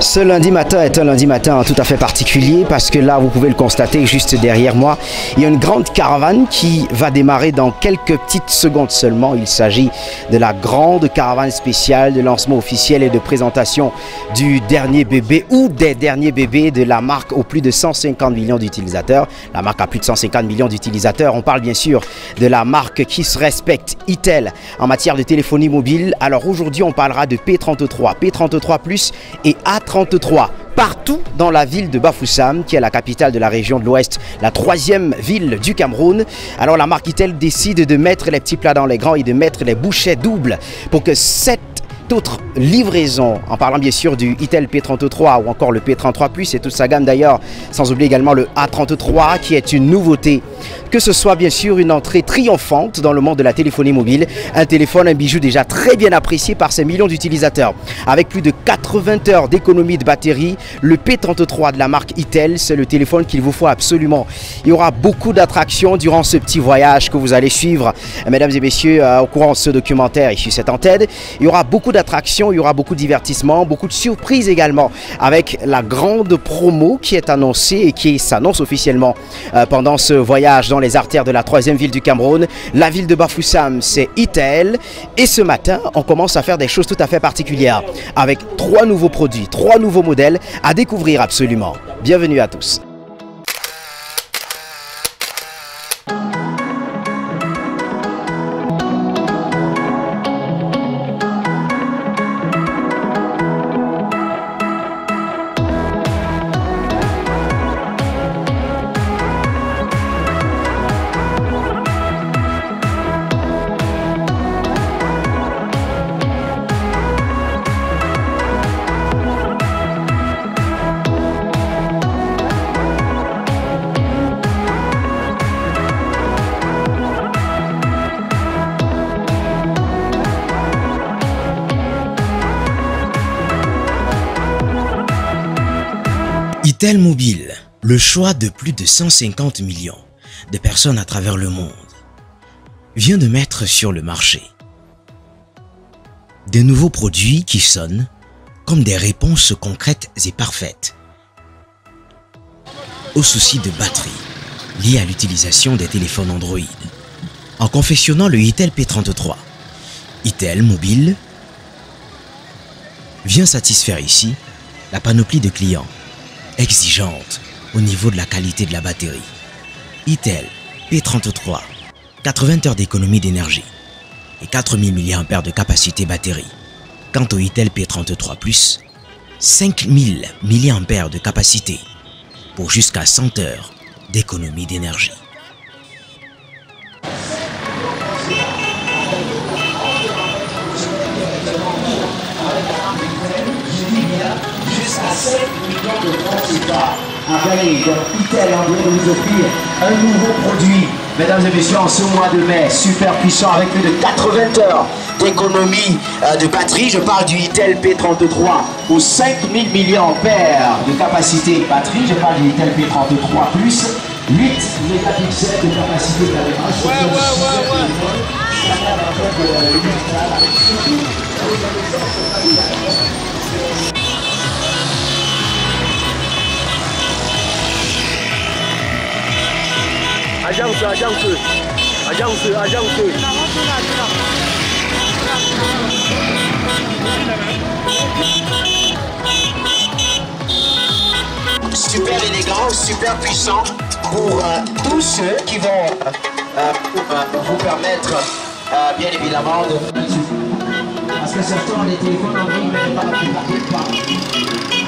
Ce lundi matin est un lundi matin tout à fait particulier parce que là, vous pouvez le constater juste derrière moi, il y a une grande caravane qui va démarrer dans quelques petites secondes seulement. Il s'agit de la grande caravane spéciale de lancement officiel et de présentation du dernier bébé ou des derniers bébés de la marque aux plus de 150 millions d'utilisateurs. La marque a plus de 150 millions d'utilisateurs. On parle bien sûr de la marque qui se respecte, Itel, en matière de téléphonie mobile. Alors aujourd'hui, on parlera de P33, P33+, et A33, partout dans la ville de Bafoussam, qui est la capitale de la région de l'Ouest, la troisième ville du Cameroun. Alors la marque Itel décide de mettre les petits plats dans les grands et de mettre les bouchées doubles pour que cette autre livraison, en parlant bien sûr du Itel P33 ou encore le P33+, et toute sa gamme d'ailleurs, sans oublier également le A33 qui est une nouveauté. Que ce soit bien sûr une entrée triomphante dans le monde de la téléphonie mobile, un téléphone, un bijou déjà très bien apprécié par ses millions d'utilisateurs. Avec plus de 80 heures d'économie de batterie, le P33 de la marque Itel, c'est le téléphone qu'il vous faut absolument. Il y aura beaucoup d'attractions durant ce petit voyage que vous allez suivre, mesdames et messieurs, au courant de ce documentaire ici cette antenne. Il y aura beaucoup d'attractions, il y aura beaucoup de divertissements, beaucoup de surprises également, avec la grande promo qui est annoncée et qui s'annonce officiellement pendant ce voyage dans les artères de la troisième ville du Cameroun. La ville de Bafoussam, c'est Itel. Et ce matin, on commence à faire des choses tout à fait particulières avec 3 nouveaux produits, 3 nouveaux modèles à découvrir absolument. Bienvenue à tous. Itel Mobile, le choix de plus de 150 millions de personnes à travers le monde, vient de mettre sur le marché de nouveaux produits qui sonnent comme des réponses concrètes et parfaites aux soucis de batterie liés à l'utilisation des téléphones Android. En confectionnant le Itel P33, Itel Mobile vient satisfaire ici la panoplie de clients exigeante au niveau de la qualité de la batterie. Itel P33, 80 heures d'économie d'énergie et 4000 mAh de capacité batterie. Quant au Itel P33+, 5000 mAh de capacité pour jusqu'à 100 heures d'économie d'énergie. Jusqu'à 7 millions de francs CFA. Allez, donc Itel en train de vous offrir un nouveau produit, mesdames et messieurs, en ce mois de mai, super puissant avec plus de 80 heures d'économie de batterie. Je parle du Itel P33 aux 5000 mAh de capacité batterie. Je parle du Itel P33+, 8 mégapixels de capacité de caméra. Super élégant, super puissant pour tous ceux qui vont vous permettre bien évidemment de... Parce que certains les téléphones en ligne ne pas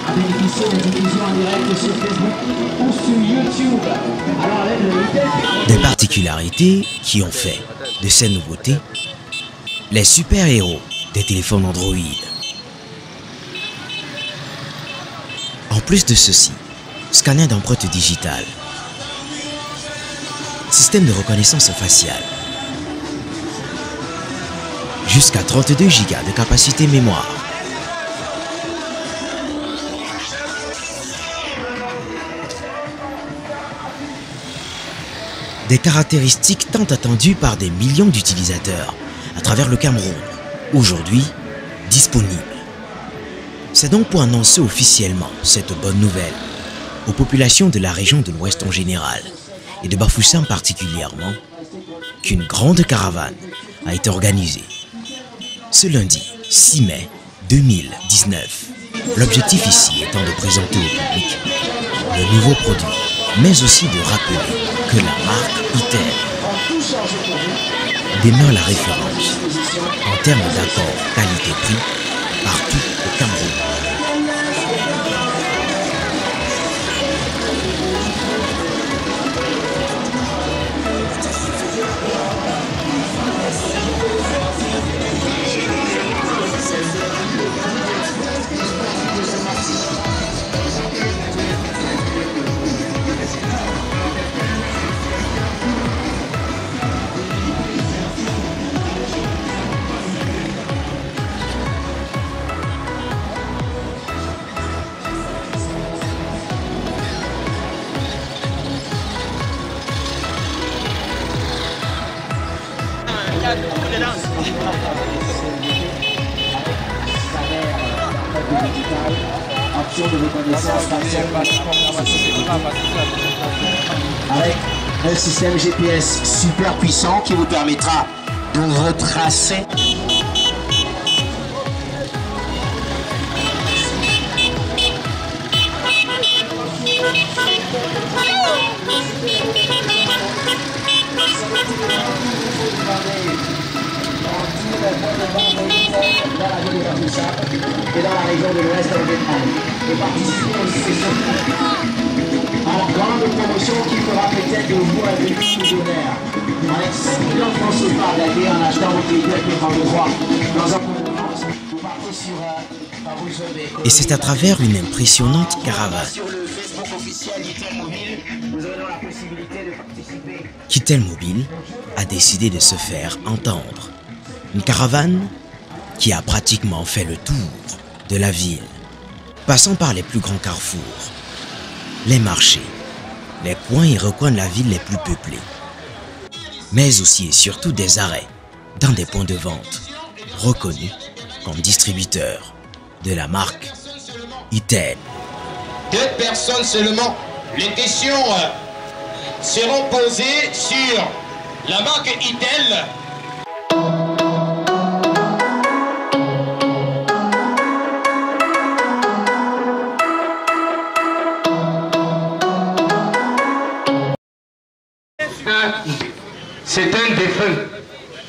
à bénéficier des diffusions en direct sur Facebook ou sur YouTube. Alors avec le Itel... Des particularités qui ont fait de ces nouveautés les super-héros des téléphones Android. En plus de ceci, scanner d'empreintes digitales, système de reconnaissance faciale, jusqu'à 32 Go de capacité mémoire. Des caractéristiques tant attendues par des millions d'utilisateurs à travers le Cameroun, aujourd'hui disponibles. C'est donc pour annoncer officiellement cette bonne nouvelle aux populations de la région de l'Ouest en général et de Bafoussam particulièrement qu'une grande caravane a été organisée ce lundi 6 mai 2019. L'objectif ici étant de présenter au public le nouveau produit, mais aussi de rappeler que la marque Itel demeure la référence en termes d'accord qualité-prix partout au Cameroun. Option de reconnaissance faciale avec un système GPS super puissant qui vous permettra de retracer et dans la région de l'Ouest en Vietnam et participer aux sessions à la grande promotion qui fera peut-être de vous un véhicule d'honneur avec 5 millions de francs CFA gagner en achetant votre véhicule P33 dans un concours. Vous partez sur Et c'est à travers une impressionnante caravane sur le Facebook officiel d'Itel Mobile, nous aurons la possibilité de participer. qu'Itel Mobile a décidé de se faire entendre. Une caravane qui a pratiquement fait le tour de la ville, passant par les plus grands carrefours, les marchés, les coins et recoins de la ville les plus peuplés, mais aussi et surtout des arrêts dans des points de vente reconnus comme distributeurs de la marque Itel. 2 personnes seulement. Les questions seront posées sur la marque Itel. C'est un défunt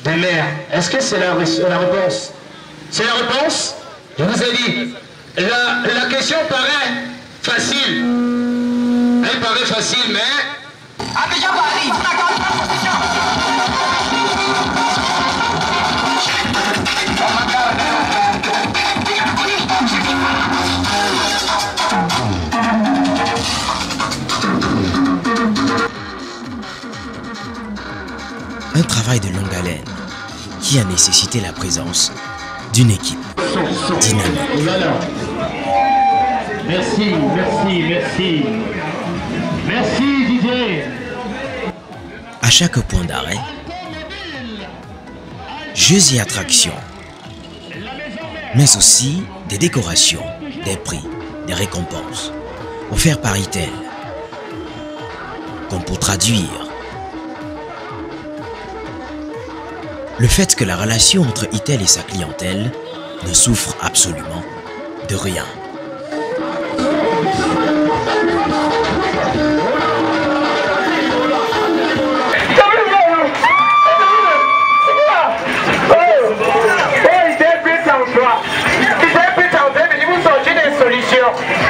de mère. Est-ce que c'est la réponse? C'est la réponse? Je vous ai dit, la question paraît facile. Elle paraît facile, mais... Un travail de longue haleine qui a nécessité la présence d'une équipe dynamique. Merci, merci, merci. Merci Didier. À chaque point d'arrêt, jeux et attractions, mais aussi des décorations, des prix, des récompenses offerts par Itel, comme pour traduire le fait que la relation entre Itel et sa clientèle ne souffre absolument de rien.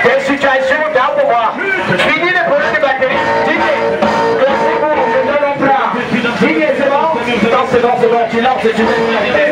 Des situations dans pour moi. Fini les problèmes de batterie. Merci beaucoup, je donne un plan. Didier, c'est bon? Non, c'est bon, tu lances, tu veux une arrivée.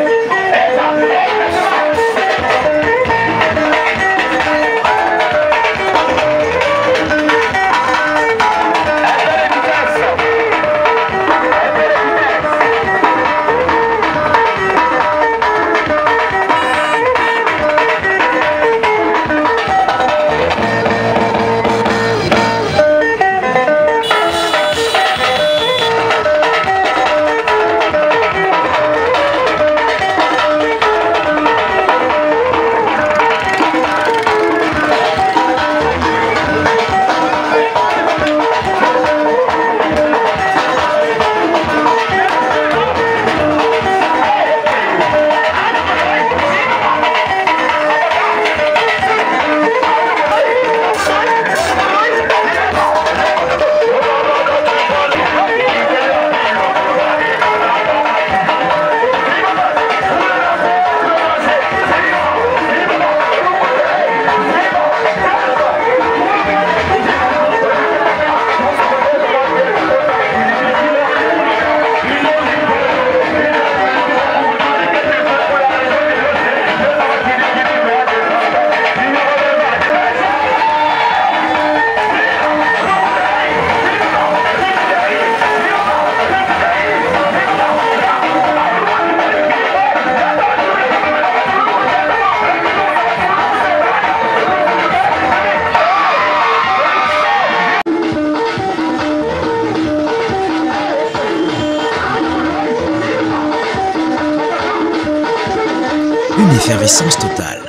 Une effervescence totale,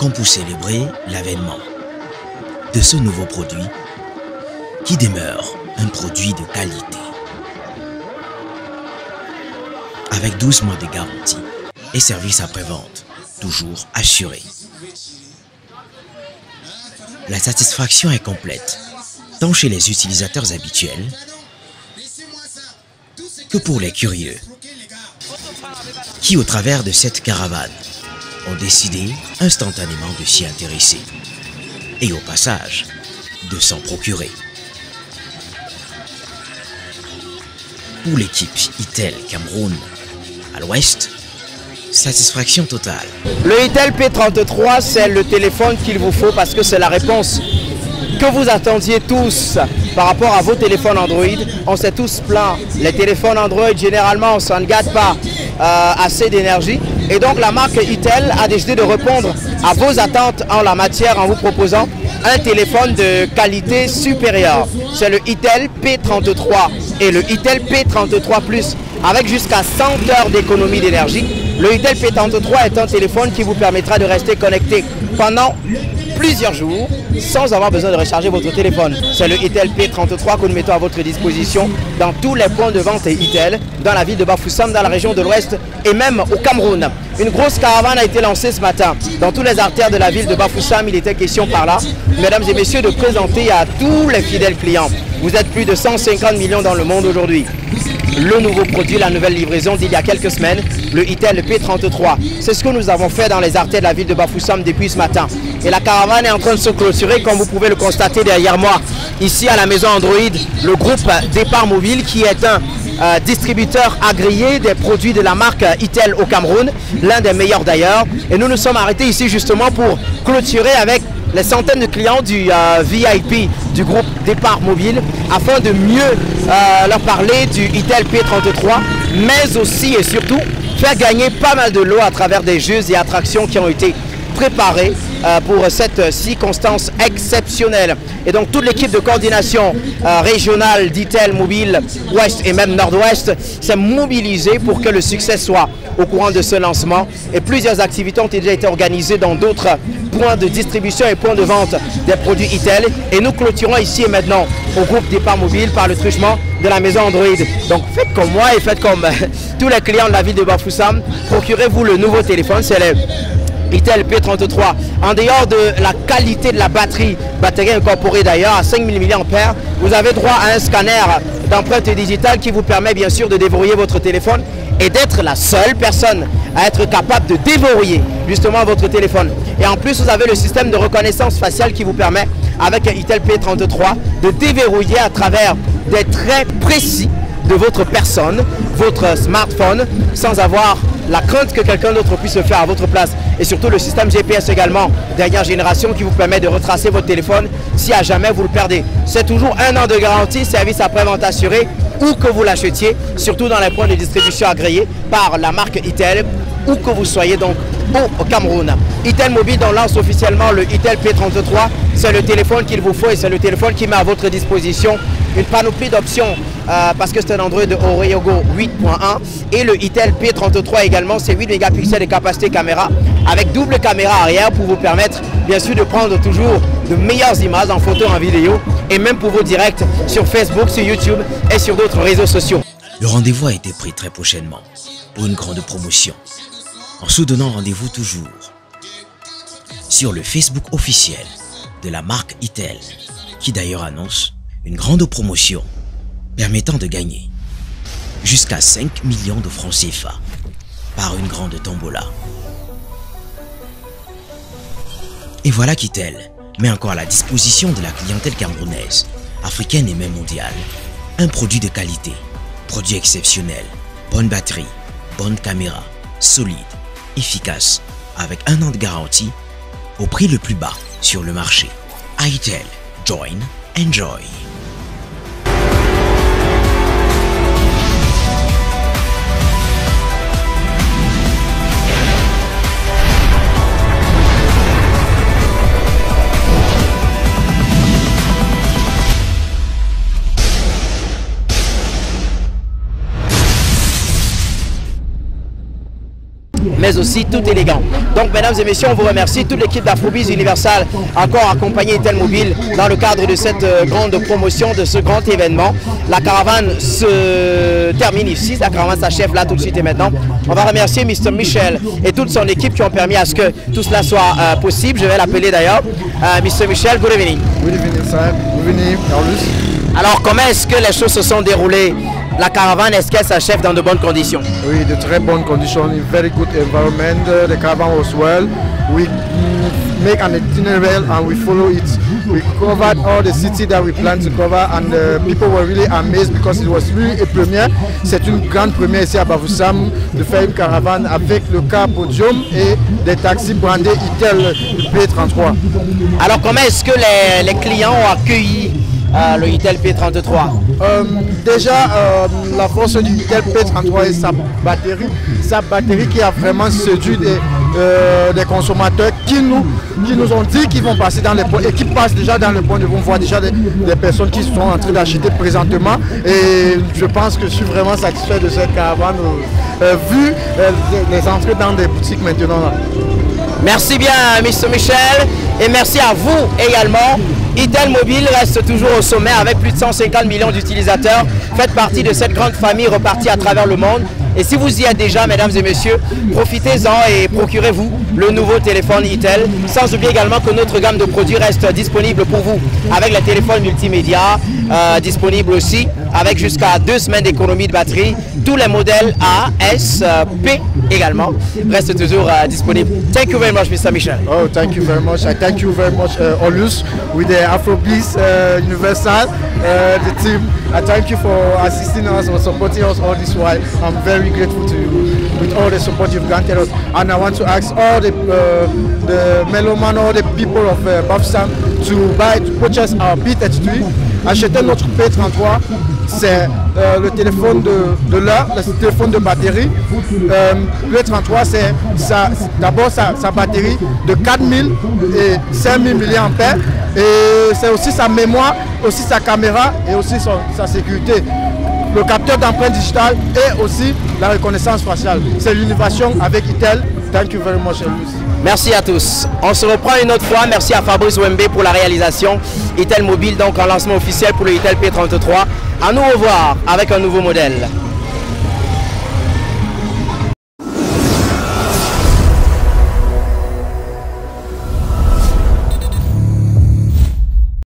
comme pour célébrer l'avènement de ce nouveau produit qui demeure un produit de qualité. Avec 12 mois de garantie et service après-vente, toujours assuré. La satisfaction est complète, tant chez les utilisateurs habituels que pour les curieux, qui au travers de cette caravane ont décidé instantanément de s'y intéresser et au passage de s'en procurer. Pour l'équipe Itel Cameroun à l'ouest, satisfaction totale. Le Itel P33, c'est le téléphone qu'il vous faut parce que c'est la réponse que vous attendiez tous par rapport à vos téléphones Android. On s'est tous plaints. Les téléphones Android, généralement, ça ne gâte pas assez d'énergie. Et donc, la marque Itel a décidé de répondre à vos attentes en la matière en vous proposant un téléphone de qualité supérieure. C'est le Itel P33 et le Itel P33 Plus avec jusqu'à 100 heures d'économie d'énergie. Le Itel P33 est un téléphone qui vous permettra de rester connecté pendant plusieurs jours sans avoir besoin de recharger votre téléphone. C'est le Itel P33 que nous mettons à votre disposition dans tous les points de vente Itel, dans la ville de Bafoussam, dans la région de l'Ouest et même au Cameroun. Une grosse caravane a été lancée ce matin. Dans tous les artères de la ville de Bafoussam, il était question par là, mesdames et messieurs, de présenter à tous les fidèles clients. Vous êtes plus de 150 millions dans le monde aujourd'hui. Le nouveau produit, la nouvelle livraison d'il y a quelques semaines, le Itel P33. C'est ce que nous avons fait dans les artères de la ville de Bafoussam depuis ce matin. Et la caravane est en train de se clôturer, comme vous pouvez le constater derrière moi, ici à la maison Android, le groupe Départ Mobile, qui est un distributeur agréé des produits de la marque Itel au Cameroun, l'un des meilleurs d'ailleurs. Et nous nous sommes arrêtés ici justement pour clôturer avec les centaines de clients du VIP du groupe Départ Mobile afin de mieux leur parler du Itel P33, mais aussi et surtout faire gagner pas mal de lots à travers des jeux et attractions qui ont été préparés pour cette circonstance exceptionnelle. Et donc toute l'équipe de coordination régionale d'Itel Mobile Ouest et même Nord-Ouest s'est mobilisée pour que le succès soit au courant de ce lancement. Et plusieurs activités ont déjà été organisées dans d'autres points de distribution et points de vente des produits Itel. Et nous clôturons ici et maintenant au groupe Départ Mobile par le truchement de la maison Android. Donc faites comme moi et faites comme tous les clients de la ville de Bafoussam. Procurez-vous le nouveau téléphone, c'est le Itel P33. En dehors de la qualité de la batterie incorporée d'ailleurs à 5000 mAh, vous avez droit à un scanner d'empreinte digitale qui vous permet bien sûr de déverrouiller votre téléphone et d'être la seule personne à être capable de déverrouiller justement votre téléphone. Et en plus, vous avez le système de reconnaissance faciale qui vous permet, avec un Itel P33, de déverrouiller à travers des traits précis de votre personne, votre smartphone, sans avoir la crainte que quelqu'un d'autre puisse le faire à votre place. Et surtout le système GPS également, dernière génération, qui vous permet de retracer votre téléphone si à jamais vous le perdez. C'est toujours 1 an de garantie, service après-vente assuré, où que vous l'achetiez, surtout dans les points de distribution agréés par la marque Itel, où que vous soyez donc au Cameroun. Itel Mobile donc lance officiellement le Itel P33, c'est le téléphone qu'il vous faut et c'est le téléphone qui met à votre disposition une panoplie d'options parce que c'est un Android de Oreo Go 8.1 et le Itel P33 également, c'est 8 mégapixels de capacité caméra avec double caméra arrière pour vous permettre bien sûr de prendre toujours de meilleures images en photo, en vidéo et même pour vos directs sur Facebook, sur YouTube et sur d'autres réseaux sociaux. Le rendez-vous a été pris très prochainement pour une grande promotion. En se donnant rendez-vous toujours sur le Facebook officiel de la marque Itel, qui d'ailleurs annonce une grande promotion permettant de gagner jusqu'à 5 millions de francs CFA par une grande tombola. Et voilà qu'Itel met encore à la disposition de la clientèle camerounaise, africaine et même mondiale, un produit de qualité, produit exceptionnel, bonne batterie, bonne caméra, solide, efficace, avec 1 an de garantie, au prix le plus bas sur le marché. Itel, join, enjoy. mais aussi tout élégant. Donc mesdames et messieurs, on vous remercie, toute l'équipe d'Afrobiz Universal encore accompagné Itel Mobile dans le cadre de cette grande promotion, de ce grand événement. La caravane se termine ici, la caravane s'achève là tout de suite et maintenant. On va remercier Mr. Michel et toute son équipe qui ont permis à ce que tout cela soit possible. Je vais l'appeler d'ailleurs. Mr. Michel, good evening. Good evening, sir. Good evening, Carlos. Alors comment est-ce que les choses se sont déroulées? La caravane, est-ce qu'elle s'achève dans de bonnes conditions? Oui, de très bonnes conditions, in very good environment. The caravan was well. We make an itinerary and we follow it. We covered all the city that we planned to cover and people were really amazed because it was really a premiere. C'est une grande première ici à Bafoussam de faire une caravane avec le car podium et des taxis brandés Itel P33. Alors comment est-ce que les clients ont accueilli le Itel P33? Déjà, la force du Itel P33 et sa batterie qui a vraiment séduit des consommateurs qui nous ont dit qu'ils vont passer dans les points et qui passent déjà dans le point de vue. On voit déjà des personnes qui sont en train d'acheter présentement et je pense que je suis vraiment satisfait de cette caravane vu les entrées dans des boutiques maintenant. Là. Merci bien Mr. Michel et merci à vous également. Itel Mobile reste toujours au sommet avec plus de 150 millions d'utilisateurs. Faites partie de cette grande famille repartie à travers le monde. Et si vous y êtes déjà, mesdames et messieurs, profitez-en et procurez-vous le nouveau téléphone Itel. Sans oublier également que notre gamme de produits reste disponible pour vous avec les téléphones multimédia, disponible aussi avec jusqu'à 2 semaines d'économie de batterie. Tous les modèles A, S, P également restent toujours disponibles. Thank you very much, Mr. Michel. Oh, thank you very much. I thank you very much, Olus, with the Afrobiz Universal, the team. I thank you for assisting us or supporting us all this while. I'm very grateful to you with all the support you've granted us. And I want to ask all the meloman, all the people of Bafoussam to purchase our P33. Acheter notre P33, c'est le téléphone de l'heure, le téléphone de batterie. Le P33, c'est d'abord sa batterie de 4000 et 5000 mAh. Et c'est aussi sa mémoire, aussi sa caméra et aussi sa sécurité. Le capteur d'empreinte digitale et aussi la reconnaissance faciale. C'est l'innovation avec Itel. Thank you very much, Elvis. Merci à tous. On se reprend une autre fois. Merci à Fabrice Wembe pour la réalisation. Itel Mobile, donc en lancement officiel pour le Itel P33. À nous revoir avec un nouveau modèle.